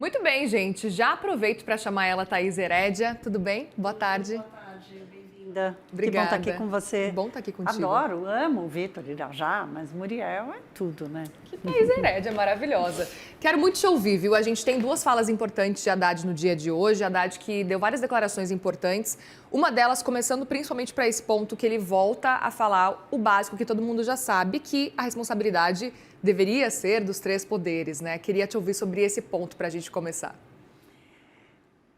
Muito bem, gente. Já aproveito para chamar ela Thaís Herédia. Tudo bem? Boa tarde. Boa tarde, bem-vinda. Obrigada. Que bom estar aqui com você. Bom estar aqui contigo. Adoro, amo o Vitor Irajá, mas Muriel é tudo, né? Que Thaís Herédia maravilhosa. Quero muito te ouvir, viu? A gente tem duas falas importantes de Haddad no dia de hoje. Haddad que deu várias declarações importantes. Uma delas começando principalmente para esse ponto que ele volta a falar o básico que todo mundo já sabe, que a responsabilidade deveria ser dos três poderes, né? Queria te ouvir sobre esse ponto para a gente começar.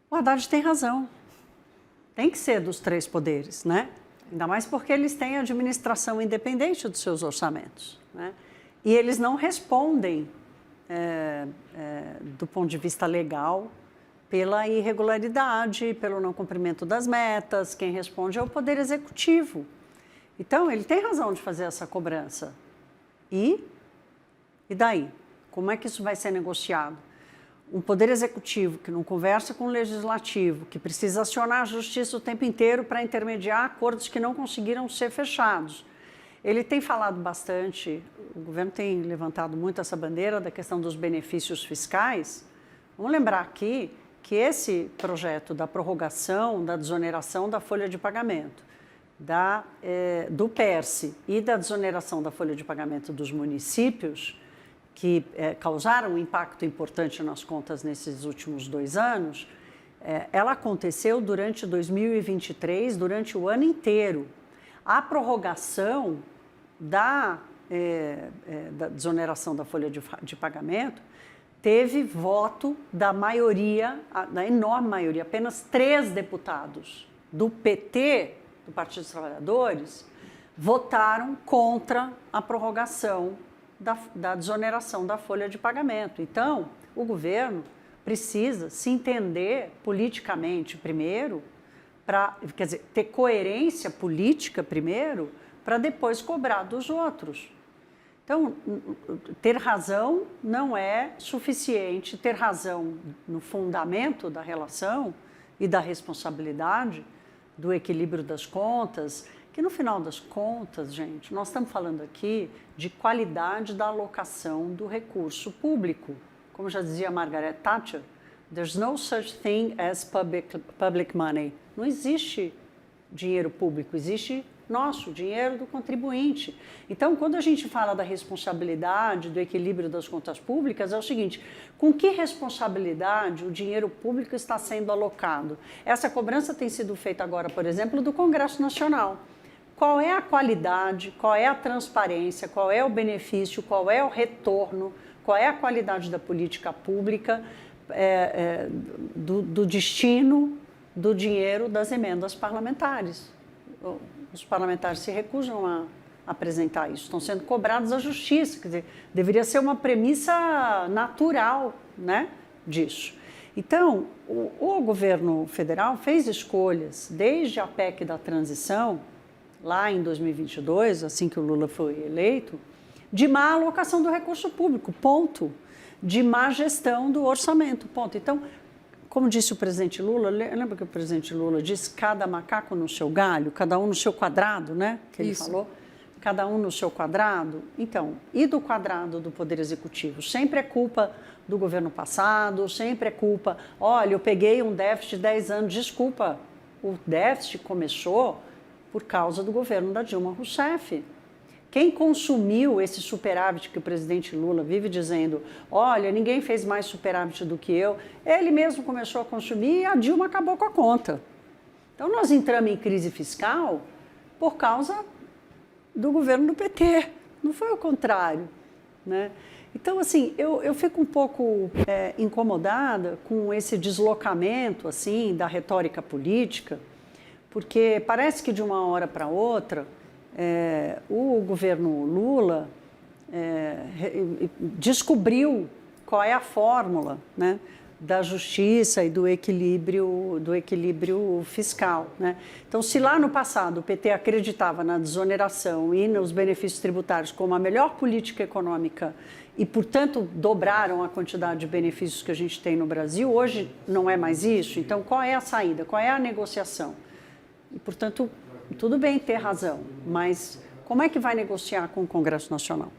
O Haddad tem razão. Tem que ser dos três poderes, né? Ainda mais porque eles têm administração independente dos seus orçamentos, né? E eles não respondem, do ponto de vista legal, pela irregularidade, pelo não cumprimento das metas. Quem responde é o Poder Executivo. Então, ele tem razão de fazer essa cobrança. E daí? Como é que isso vai ser negociado? Um Poder Executivo que não conversa com o Legislativo, que precisa acionar a Justiça o tempo inteiro para intermediar acordos que não conseguiram ser fechados. Ele tem falado bastante, o governo tem levantado muito essa bandeira da questão dos benefícios fiscais. Vamos lembrar aqui que esse projeto da prorrogação, da desoneração da folha de pagamento, do PERSE e da desoneração da folha de pagamento dos municípios, que causaram um impacto importante nas contas nesses últimos 2 anos, ela aconteceu durante 2023, durante o ano inteiro. A prorrogação da desoneração da folha de pagamento teve voto da maioria, da enorme maioria, apenas 3 deputados do PT, do Partido dos Trabalhadores, votaram contra a prorrogação da desoneração da folha de pagamento. Então, o governo precisa se entender politicamente primeiro, quer dizer, ter coerência política primeiro, para depois cobrar dos outros. Então, ter razão não é suficiente, ter razão no fundamento da relação e da responsabilidade, do equilíbrio das contas, que no final das contas, gente, nós estamos falando aqui de qualidade da alocação do recurso público. Como já dizia Margaret Thatcher, there's no such thing as public money. Não existe dinheiro público, existe nosso, dinheiro do contribuinte. Então, quando a gente fala da responsabilidade, do equilíbrio das contas públicas, é o seguinte: com que responsabilidade o dinheiro público está sendo alocado? Essa cobrança tem sido feita agora, por exemplo, do Congresso Nacional. Qual é a qualidade, qual é a transparência, qual é o benefício, qual é o retorno, qual é a qualidade da política pública, do destino do dinheiro das emendas parlamentares? Os parlamentares se recusam a apresentar isso, estão sendo cobrados à justiça, quer dizer, deveria ser uma premissa natural, né, disso. Então, o governo federal fez escolhas, desde a PEC da transição, lá em 2022, assim que o Lula foi eleito, de má alocação do recurso público, ponto. De má gestão do orçamento, ponto. Então, como disse o presidente Lula, lembra que o presidente Lula disse cada macaco no seu galho, cada um no seu quadrado, né? Que ele falou, cada um no seu quadrado. Então, e do quadrado do Poder Executivo? Sempre é culpa do governo passado, sempre é culpa, olha, eu peguei um déficit de 10 anos, desculpa, o déficit começou por causa do governo da Dilma Rousseff. Quem consumiu esse superávit que o presidente Lula vive dizendo, olha, ninguém fez mais superávit do que eu, ele mesmo começou a consumir e a Dilma acabou com a conta. Então, nós entramos em crise fiscal por causa do governo do PT, não foi o contrário, né? Então, assim, eu fico um pouco incomodada com esse deslocamento, assim, da retórica política, porque parece que de uma hora para outra, o governo Lula descobriu qual é a fórmula, né, da justiça e do equilíbrio fiscal, né? Então, se lá no passado o PT acreditava na desoneração e nos benefícios tributários como a melhor política econômica e, portanto, dobraram a quantidade de benefícios que a gente tem no Brasil, hoje não é mais isso. Então, qual é a saída? Qual é a negociação? E, portanto, tudo bem ter razão, mas como é que vai negociar com o Congresso Nacional?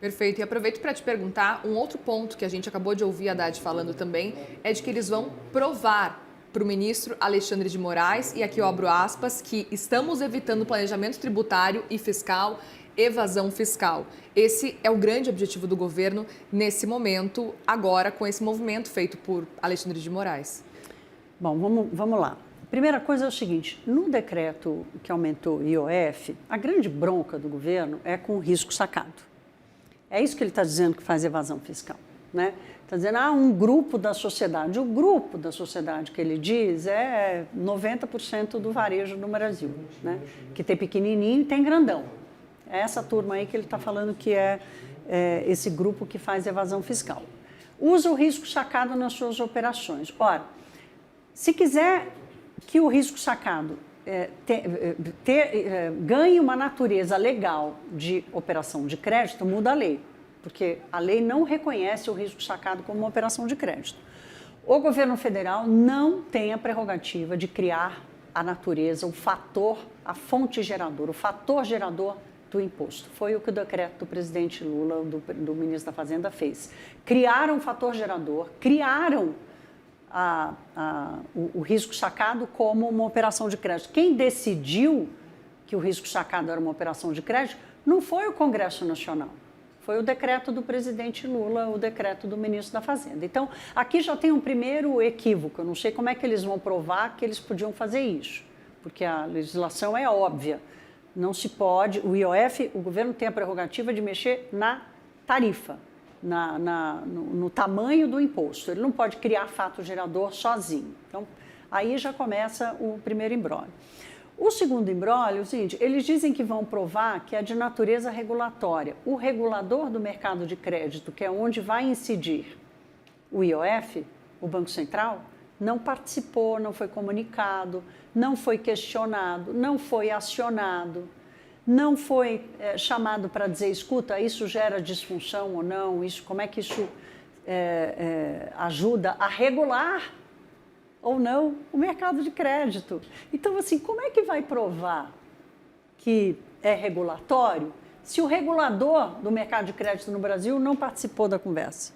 Perfeito. E aproveito para te perguntar, um outro ponto que a gente acabou de ouvir a Haddad falando também é de que eles vão provar para o ministro Alexandre de Moraes, e aqui eu abro aspas, que estamos evitando planejamento tributário e fiscal, evasão fiscal. Esse é o grande objetivo do governo nesse momento, agora com esse movimento feito por Alexandre de Moraes. Bom, vamos lá. Primeira coisa é o seguinte, no decreto que aumentou o IOF, a grande bronca do governo é com o risco sacado. É isso que ele está dizendo que faz evasão fiscal, né? Está dizendo, um grupo da sociedade. O grupo da sociedade que ele diz é 90% do varejo no Brasil, né? Que tem pequenininho e tem grandão. É essa turma aí que ele está falando que é esse grupo que faz evasão fiscal. Usa o risco sacado nas suas operações. Ora, se quiser que o risco sacado ganhe uma natureza legal de operação de crédito, muda a lei, porque a lei não reconhece o risco sacado como uma operação de crédito. O governo federal não tem a prerrogativa de criar a natureza, o fator, a fonte geradora, o fator gerador do imposto. Foi o que o decreto do presidente Lula, do ministro da Fazenda, fez. Criaram um fator gerador, criaram o risco sacado como uma operação de crédito. Quem decidiu que o risco sacado era uma operação de crédito não foi o Congresso Nacional, foi o decreto do presidente Lula, o decreto do ministro da Fazenda. Então, aqui já tem um primeiro equívoco, eu não sei como é que eles vão provar que eles podiam fazer isso, porque a legislação é óbvia, não se pode, o IOF, o governo tem a prerrogativa de mexer na tarifa, no tamanho do imposto. Ele não pode criar fato gerador sozinho. Então, aí já começa o primeiro imbróglio. O segundo imbróglio é o seguinte, eles dizem que vão provar que é de natureza regulatória. O regulador do mercado de crédito, que é onde vai incidir o IOF, o Banco Central, não participou, não foi comunicado, não foi questionado, não foi acionado, não foi chamado para dizer, escuta, isso gera disfunção ou não, como é que isso ajuda a regular ou não o mercado de crédito. Então, assim, como é que vai provar que é regulatório se o regulador do mercado de crédito no Brasil não participou da conversa?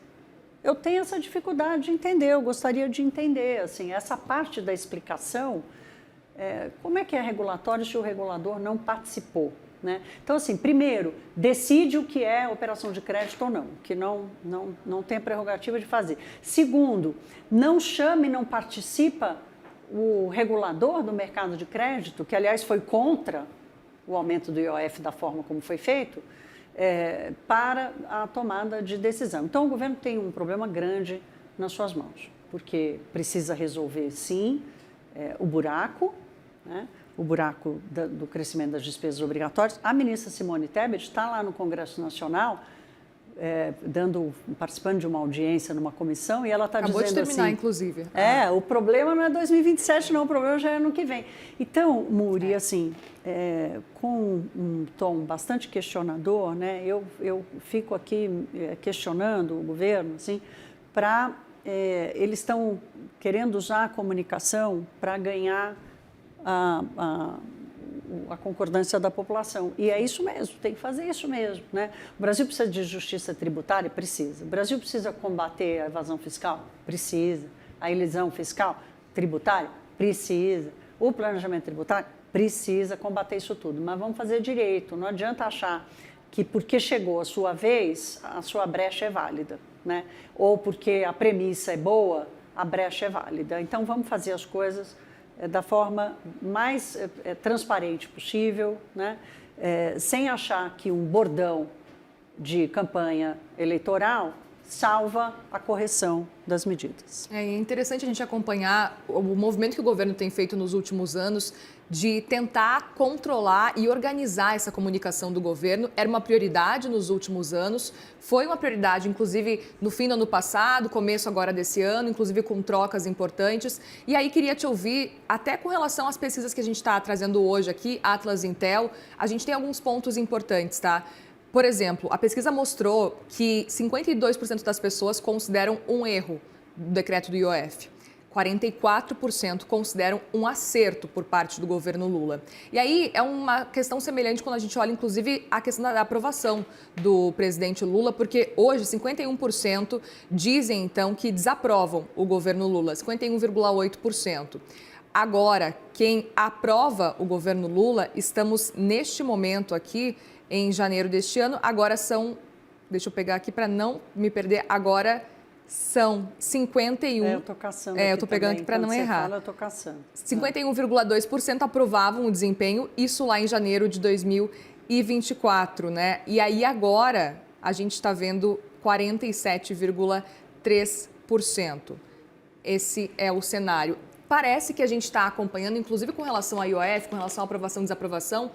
Eu tenho essa dificuldade de entender, eu gostaria de entender, assim, essa parte da explicação, como é que é regulatório se o regulador não participou, né? Então, assim, primeiro, decide o que é operação de crédito ou não, que não tem a prerrogativa de fazer. Segundo, não chama e não participa o regulador do mercado de crédito, que, aliás, foi contra o aumento do IOF da forma como foi feito, para a tomada de decisão. Então, o governo tem um problema grande nas suas mãos, porque precisa resolver, sim, o buraco, né? O buraco do crescimento das despesas obrigatórias. A ministra Simone Tebet está lá no Congresso Nacional, participando de uma audiência numa comissão, e ela está dizendo assim... Acabou de terminar, inclusive. O problema não é 2027, não, o problema já é ano que vem. Então, Muri, assim, com um tom bastante questionador, né, eu fico aqui questionando o governo, assim, eles estão querendo usar a comunicação para ganhar a concordância da população. E é isso mesmo, tem que fazer isso mesmo, né? O Brasil precisa de justiça tributária? Precisa. O Brasil precisa combater a evasão fiscal? Precisa. A elisão fiscal? Tributária? Precisa. O planejamento tributário? Precisa combater isso tudo. Mas vamos fazer direito. Não adianta achar que porque chegou a sua vez, a sua brecha é válida, né? Ou porque a premissa é boa, a brecha é válida. Então, vamos fazer as coisas da forma mais transparente possível, né? Sem achar que um bordão de campanha eleitoral salva a correção das medidas. É interessante a gente acompanhar o movimento que o governo tem feito nos últimos anos de tentar controlar e organizar essa comunicação do governo. Era uma prioridade nos últimos anos, foi uma prioridade, inclusive, no fim do ano passado, começo agora desse ano, inclusive com trocas importantes. E aí queria te ouvir, até com relação às pesquisas que a gente está trazendo hoje aqui, Atlas Intel, a gente tem alguns pontos importantes, tá? Por exemplo, a pesquisa mostrou que 52% das pessoas consideram um erro o decreto do IOF. 44% consideram um acerto por parte do governo Lula. E aí é uma questão semelhante quando a gente olha, inclusive, a questão da aprovação do presidente Lula, porque hoje 51% dizem, então, que desaprovam o governo Lula, 51,8%. Agora, quem aprova o governo Lula, estamos neste momento aqui, em janeiro deste ano, agora são, deixa eu pegar aqui para não me perder, agora são 51... eu tô caçando eu tô pegando aqui para não errar. Fala, eu tô caçando. 51,2% aprovavam o desempenho, isso lá em janeiro de 2024, né? E aí agora a gente está vendo 47,3%. Esse é o cenário. Parece que a gente está acompanhando, inclusive com relação à IOF, com relação à aprovação e desaprovação,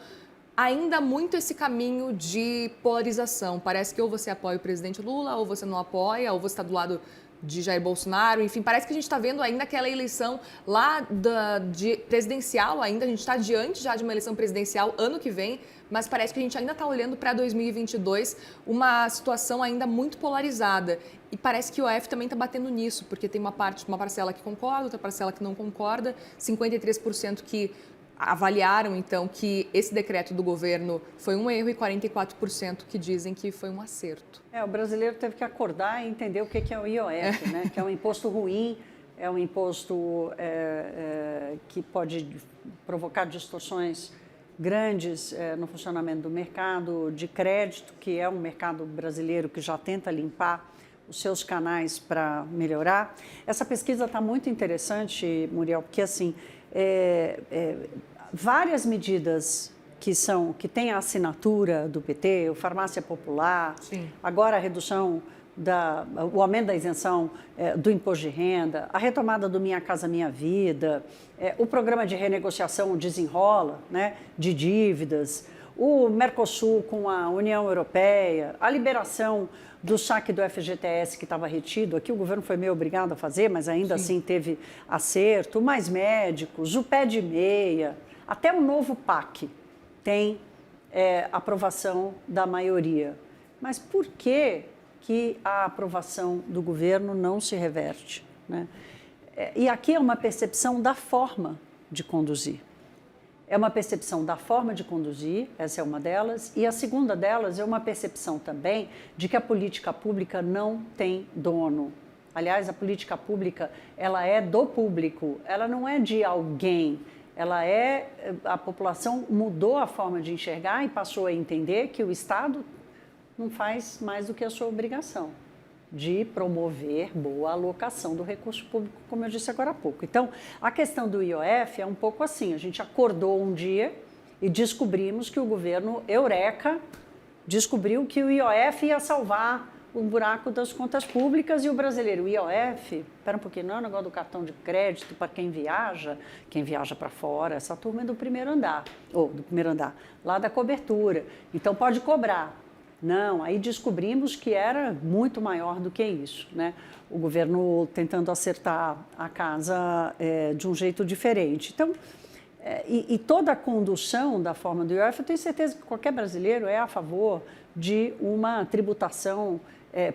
ainda muito esse caminho de polarização. Parece que ou você apoia o presidente Lula, ou você não apoia, ou você está do lado de Jair Bolsonaro. Enfim, parece que a gente está vendo ainda aquela eleição lá de presidencial ainda. A gente está diante já de uma eleição presidencial ano que vem, mas parece que a gente ainda está olhando para 2022 uma situação ainda muito polarizada. E parece que o OF também está batendo nisso, porque tem uma parcela que concorda, outra parcela que não concorda, 53% que avaliaram, então, que esse decreto do governo foi um erro e 44% que dizem que foi um acerto. O brasileiro teve que acordar e entender o que é o IOF, né? Que é um imposto ruim, é um imposto que pode provocar distorções grandes no funcionamento do mercado de crédito, que é um mercado brasileiro que já tenta limpar os seus canais para melhorar. Essa pesquisa está muito interessante, Muriel, porque assim, várias medidas que têm a assinatura do PT, o Farmácia Popular, sim, agora a redução, o aumento da isenção do imposto de renda, a retomada do Minha Casa Minha Vida, o programa de renegociação Desenrola, né, de dívidas, o Mercosul com a União Europeia, a liberação do saque do FGTS que estava retido, aqui o governo foi meio obrigado a fazer, mas ainda assim teve acerto, mais médicos, o pé de meia, até o novo PAC tem aprovação da maioria. Mas por que a aprovação do governo não se reverte, né? E aqui é uma percepção da forma de conduzir. É uma percepção da forma de conduzir, essa é uma delas, e a segunda delas é uma percepção também de que a política pública não tem dono. Aliás, a política pública, ela é do público, ela não é de alguém, a população mudou a forma de enxergar e passou a entender que o Estado não faz mais do que a sua obrigação de promover boa alocação do recurso público, como eu disse agora há pouco. Então, a questão do IOF é um pouco assim, a gente acordou um dia e descobrimos que o governo Eureka descobriu que o IOF ia salvar o buraco das contas públicas e o brasileiro, o IOF, espera um pouquinho, não é o negócio do cartão de crédito para quem viaja para fora, essa turma é do primeiro andar, lá da cobertura, então pode cobrar. Não, aí descobrimos que era muito maior do que isso, né? O governo tentando acertar a casa de um jeito diferente. Então, e toda a condução da forma do IOF, eu tenho certeza que qualquer brasileiro é a favor de uma tributação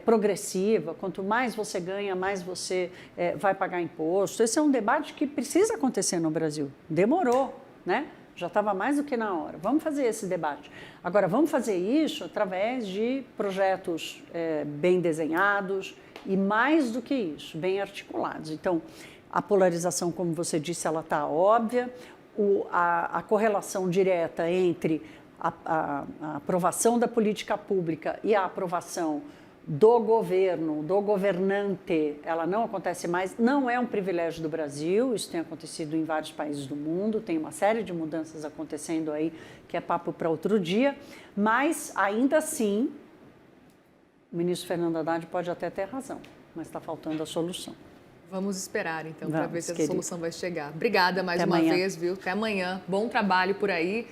progressiva. Quanto mais você ganha, mais você vai pagar imposto. Esse é um debate que precisa acontecer no Brasil. Demorou, né? Já estava mais do que na hora. Vamos fazer esse debate. Agora, vamos fazer isso através de projetos bem desenhados e, mais do que isso, bem articulados. Então, a polarização, como você disse, ela está óbvia. A correlação direta entre a aprovação da política pública e a aprovação do governo, do governante, ela não acontece mais, não é um privilégio do Brasil, isso tem acontecido em vários países do mundo, tem uma série de mudanças acontecendo aí, que é papo para outro dia, mas ainda assim, o ministro Fernando Haddad pode até ter razão, mas está faltando a solução. Vamos esperar, então, para ver se querida. a solução vai chegar. Obrigada mais Até uma amanhã. vez, viu? Até amanhã. Bom trabalho por aí.